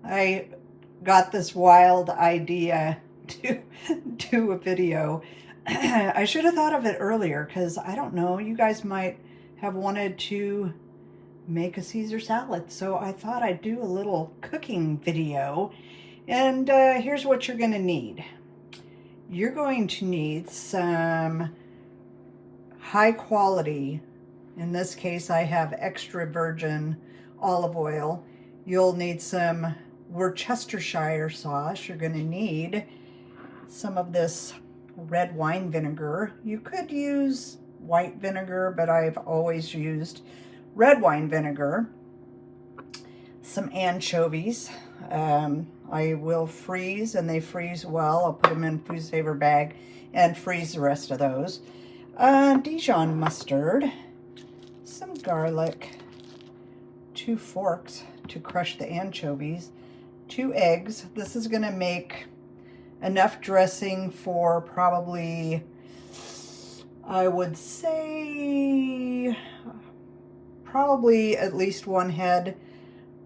I got this wild idea to do a video. I should have thought of it earlier because I don't know, you guys might have wanted to make a Caesar salad. So I thought I'd do a little cooking video. And here's what you're going to need. You're going to need some high quality, in this case I have extra virgin olive oil. You'll need some Worcestershire sauce. You're going to need some of this red wine vinegar. You could use white vinegar, but I've always used red wine vinegar. Some anchovies. I will freeze, and they freeze well. I'll put them in a food saver bag and freeze the rest of those. Dijon mustard, some garlic, 2 forks to crush the anchovies, 2 eggs. This is going to make enough dressing for probably, I would say, probably at least 1 head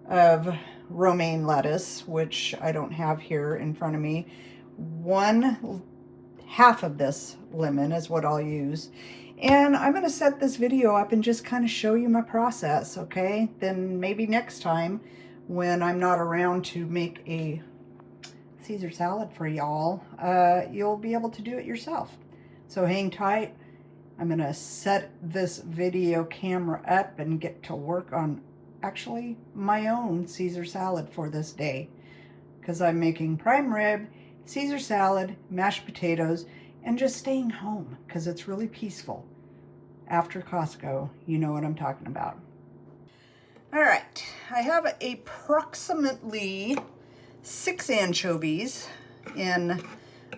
of romaine lettuce, which I don't have here in front of me. 1/2 of this lemon is what I'll use. And I'm going to set this video up and just kind of show you my process, okay? Then maybe next time when I'm not around to make a Caesar salad for y'all, you'll be able to do it yourself. So hang tight. I'm going to set this video camera up and get to work on actually my own Caesar salad for this day, because I'm making prime rib, Caesar salad, mashed potatoes, and just staying home because it's really peaceful. After Costco, you know what I'm talking about. All right, I have approximately 6 anchovies in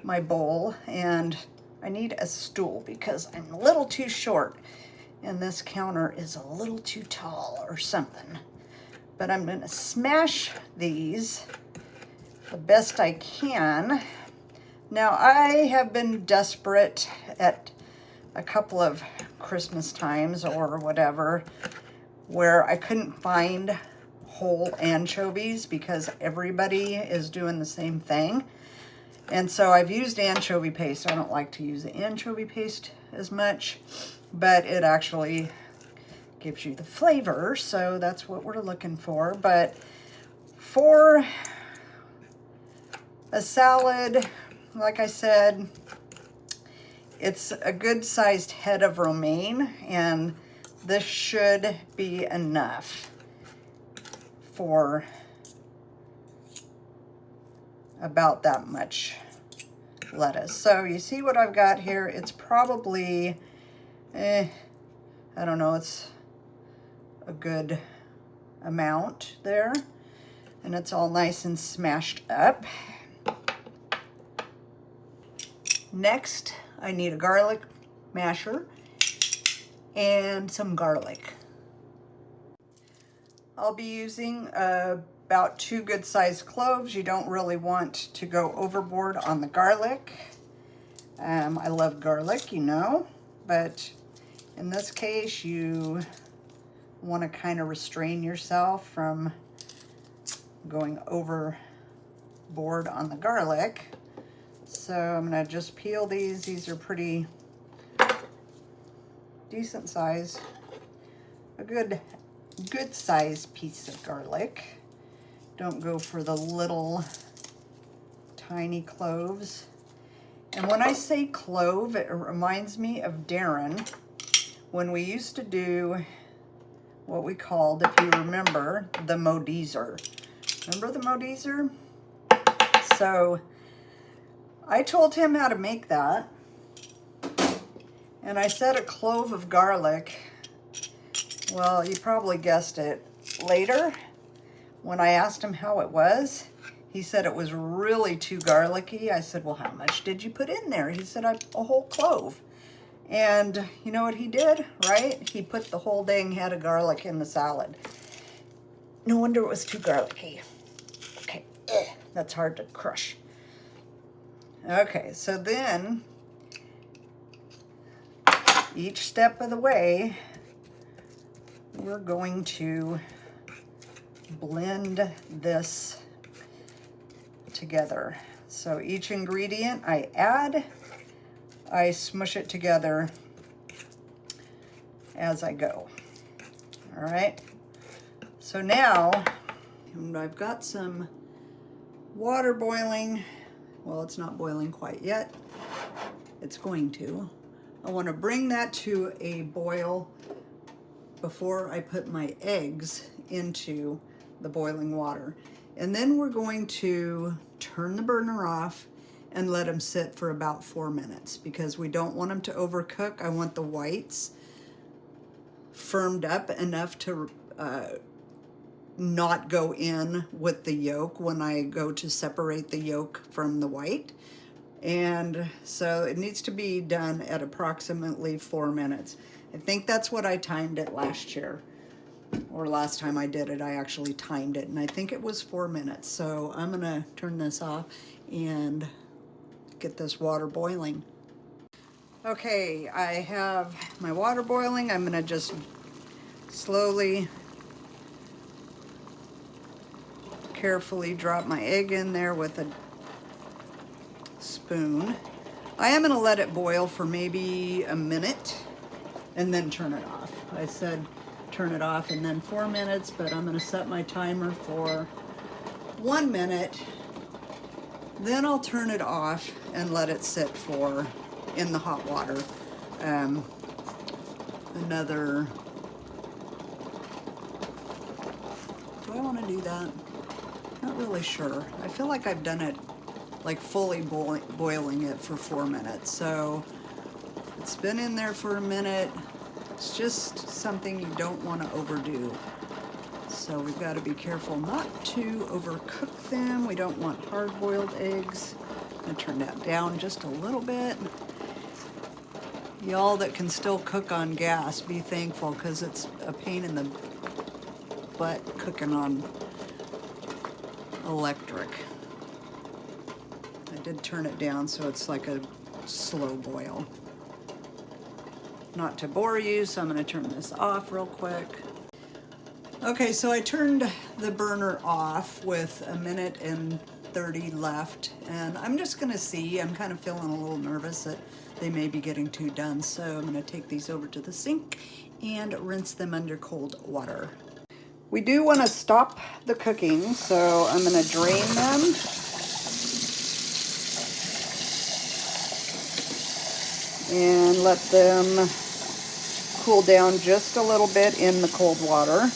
my bowl, and I need a stool because I'm a little too short and this counter is a little too tall or something. But I'm going to smash these the best I can. Now, I have been desperate at a couple of Christmas times or whatever where I couldn't find whole anchovies because everybody is doing the same thing. And so I've used anchovy paste. I don't like to use the anchovy paste as much, but it actually gives you the flavor, so that's what we're looking for. But for a salad, like I said, it's a good sized head of romaine, and this should be enough for about that much lettuce. So you see what I've got here? It's probably, I don't know, it's a good amount there. And it's all nice and smashed up. Next, I need a garlic masher and some garlic. I'll be using about 2 good-sized cloves. You don't really want to go overboard on the garlic. I love garlic, you know, but in this case, you want to kind of restrain yourself from going overboard on the garlic. So I'm going to just peel these. These are pretty decent size. A good sized piece of garlic. Don't go for the little tiny cloves. And when I say clove, it reminds me of Darren when we used to do what we called, if you remember, the Modizer. Remember the Modizer? So I told him how to make that, and I said a clove of garlic. Well, you probably guessed it. Later, when I asked him how it was, he said it was really too garlicky. I said, well, how much did you put in there? He said, a whole clove. And you know what he did, right? He put the whole dang head of garlic in the salad. No wonder it was too garlicky. Okay, that's hard to crush. Okay, so then each step of the way, we're going to blend this together. So each ingredient I add, I smush it together as I go. All right, so now I've got some water boiling. Well, it's not boiling quite yet. It's going to. I want to bring that to a boil before I put my eggs into the boiling water. And then we're going to turn the burner off and let them sit for about 4 minutes because we don't want them to overcook. I want the whites firmed up enough to not go in with the yolk when I go to separate the yolk from the white. And so it needs to be done at approximately 4 minutes. I think that's what I timed it last year, or last time I did it, I actually timed it, and I think it was 4 minutes. So I'm gonna turn this off and get this water boiling. Okay, I have my water boiling. I'm gonna just slowly, carefully drop my egg in there with a spoon. I am gonna let it boil for maybe a minute and then turn it off. I said turn it off and then 4 minutes, but I'm gonna set my timer for 1 minute. Then I'll turn it off and let it sit for, in the hot water, another, do I wanna do that? Not really sure. I feel like I've done it like fully boiling it for 4 minutes. So it's been in there for a minute. It's just something you don't want to overdo. So we've got to be careful not to overcook them. We don't want hard-boiled eggs. I'm going to turn that down just a little bit. Y'all that can still cook on gas, be thankful, because it's a pain in the butt cooking on electric. I did turn it down so it's like a slow boil. Not to bore you, so I'm going to turn this off real quick. Okay, so I turned the burner off with 1 minute and 30 left, and I'm just going to see. I'm kind of feeling a little nervous that they may be getting too done, so I'm going to take these over to the sink and rinse them under cold water. We do want to stop the cooking, so I'm going to drain them. And let them cool down just a little bit in the cold water.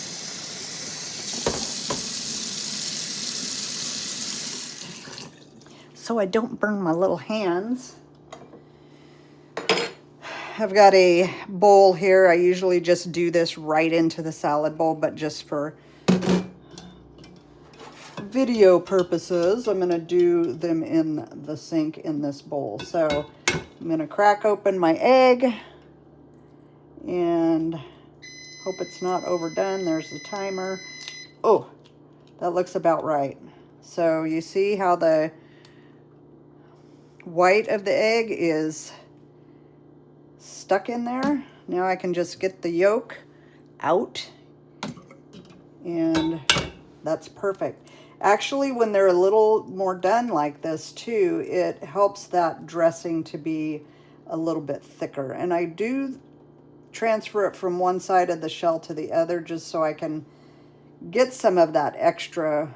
So I don't burn my little hands. I've got a bowl here. I usually just do this right into the salad bowl, but just for video purposes, I'm going to do them in the sink in this bowl. So I'm going to crack open my egg and hope it's not overdone. There's the timer. Oh, that looks about right. So you see how the white of the egg is stuck in there? Now I can just get the yolk out, and that's perfect. Actually, when they're a little more done like this too, it helps that dressing to be a little bit thicker. And I do transfer it from one side of the shell to the other just so I can get some of that extra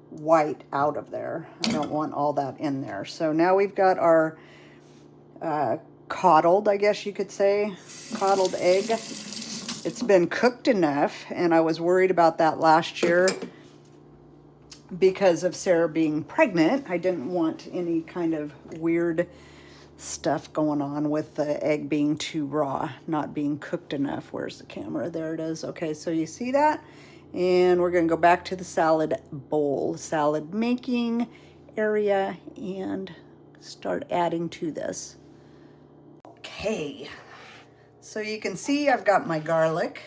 white out of there. I don't want all that in there. So now we've got our coddled, I guess you could say, coddled egg. It's been cooked enough, and I was worried about that last year because of Sarah being pregnant. I didn't want any kind of weird stuff going on with the egg being too raw, not being cooked enough. Where's the camera? There it is. Okay, so you see that? And we're going to go back to the salad bowl, salad making area, and start adding to this. Okay, so you can see I've got my garlic,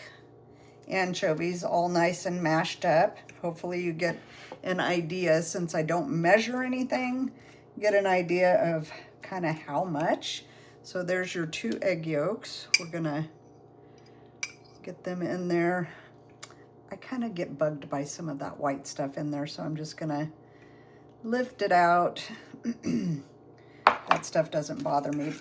anchovies all nice and mashed up. Hopefully you get an idea, since I don't measure anything, get an idea of kind of how much. So there's your 2 egg yolks. We're gonna get them in there. I kind of get bugged by some of that white stuff in there, so I'm just gonna lift it out. That stuff doesn't bother me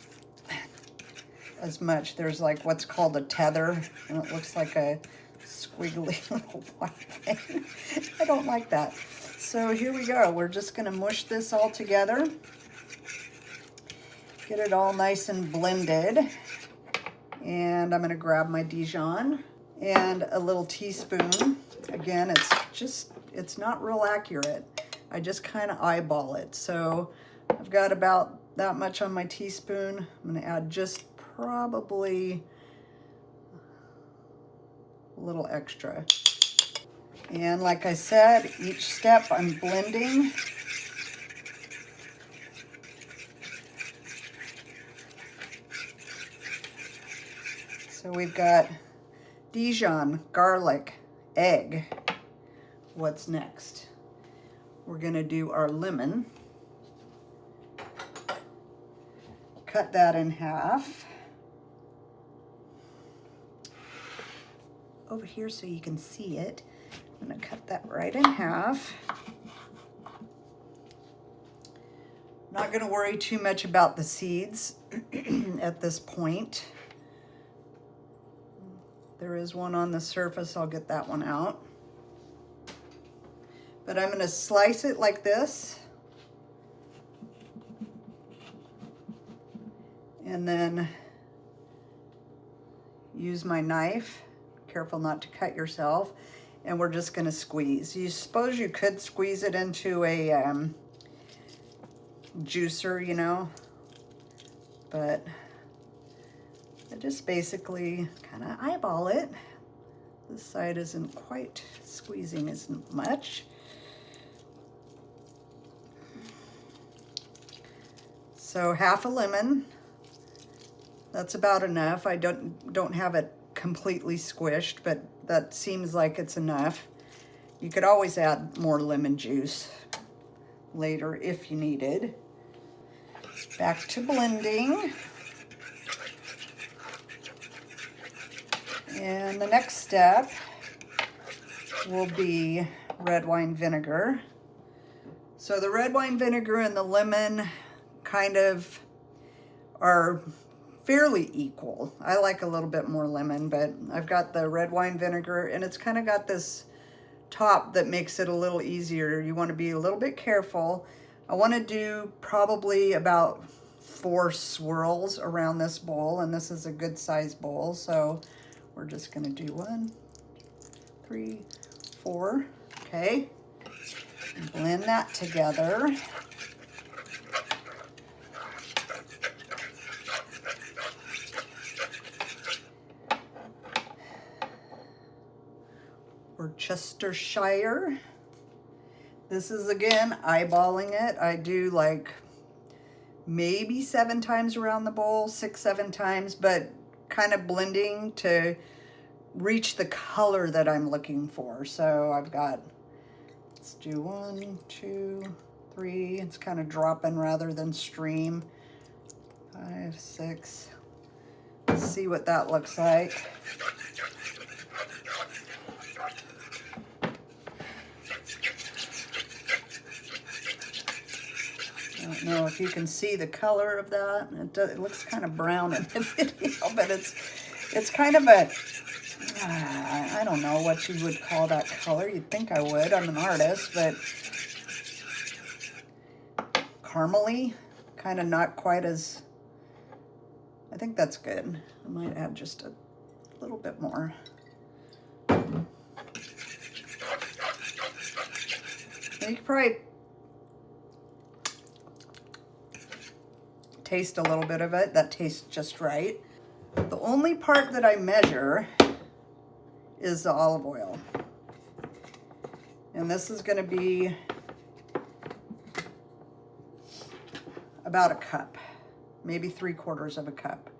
as much. There's like what's called a tether, and it looks like a squiggly little white thing. I don't like that. So here we go. We're just going to mush this all together. Get it all nice and blended. And I'm going to grab my Dijon and a little teaspoon. Again, it's not real accurate. I just kind of eyeball it. So I've got about that much on my teaspoon. I'm going to add just probably a little extra. And like I said, each step I'm blending. So we've got Dijon, garlic, egg. What's next? We're gonna do our lemon. Cut that in half. Over here so you can see it. I'm gonna cut that right in half. Not gonna worry too much about the seeds at this point. There is one on the surface, I'll get that one out. But I'm gonna slice it like this. And then use my knife. Careful not to cut yourself. And we're just gonna squeeze. You suppose you could squeeze it into a juicer, you know, but I just basically kind of eyeball it. This side isn't quite squeezing as much. So half a lemon, that's about enough. I don't have it completely squished, but that seems like it's enough. You could always add more lemon juice later if you needed. Back to blending. And the next step will be red wine vinegar. So the red wine vinegar and the lemon kind of are fairly equal. I like a little bit more lemon, but I've got the red wine vinegar, and it's kind of got this top that makes it a little easier. You want to be a little bit careful. I want to do probably about 4 swirls around this bowl, and this is a good size bowl, so we're just going to do 1, 3, 4. Okay, blend that together. Worcestershire. This is again eyeballing it. I do like maybe 7 times around the bowl, 6, 7 times, but kind of blending to reach the color that I'm looking for. So I've got, let's do 1, 2, 3. It's kind of dropping rather than stream. 5, 6. Let's see what that looks like. I don't know if you can see the color of that. It looks kind of brown in the video, but it's kind of a, I don't know what you would call that color. You'd think I would. I'm an artist, but caramely, kind of not quite as, I think that's good. I might add just a little bit more. You could probably taste a little bit of it. That tastes just right. The only part that I measure is the olive oil. And this is going to be about a cup, maybe 3/4 of a cup.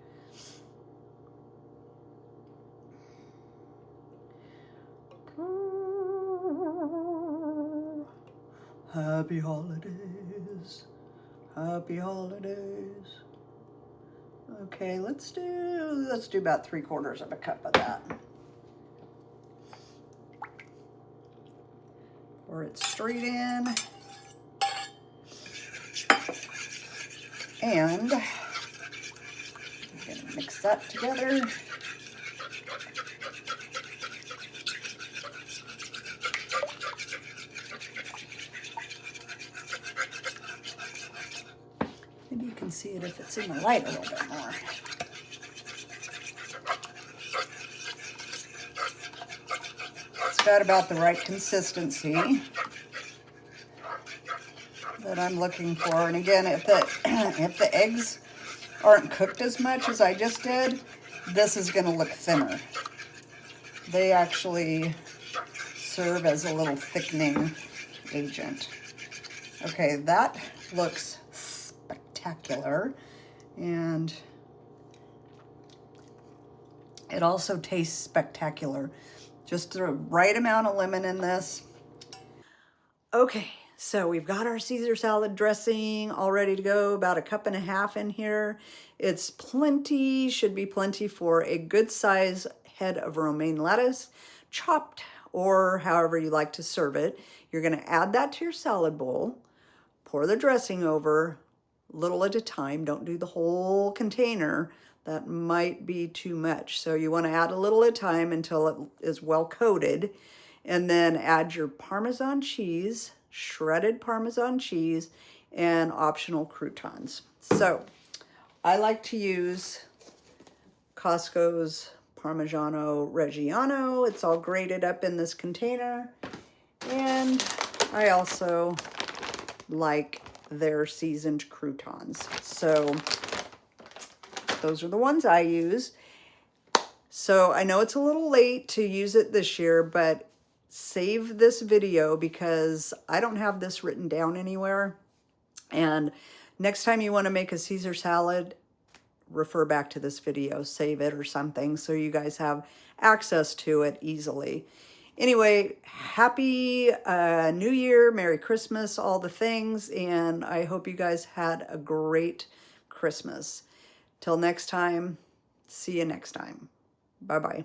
Happy holidays. Happy holidays. Okay, let's do about 3/4 of a cup of that. Pour it straight in. And I'm gonna mix that together. Maybe you can see it if it's in the light a little bit more. It's got about the right consistency that I'm looking for. And again, if the eggs aren't cooked as much as I just did, this is going to look thinner. They actually serve as a little thickening agent. Okay, that looks spectacular. And it also tastes spectacular. Just the right amount of lemon in this. Okay, so we've got our Caesar salad dressing all ready to go, about 1.5 cups in here. It's plenty, should be plenty for a good size head of romaine lettuce, chopped or however you like to serve it. You're gonna add that to your salad bowl, pour the dressing over, little at a time. Don't do the whole container. That might be too much. So you want to add a little at a time until it is well coated. And then add your Parmesan cheese, shredded Parmesan cheese, and optional croutons. So I like to use Costco's Parmigiano Reggiano. It's all grated up in this container. And I also like their seasoned croutons. So those are the ones I use. So I know it's a little late to use it this year, but save this video because I don't have this written down anywhere. And next time you want to make a Caesar salad, refer back to this video, save it or something so you guys have access to it easily. Anyway, happy New Year, Merry Christmas, all the things, and I hope you guys had a great Christmas. Till next time, see you next time. Bye-bye.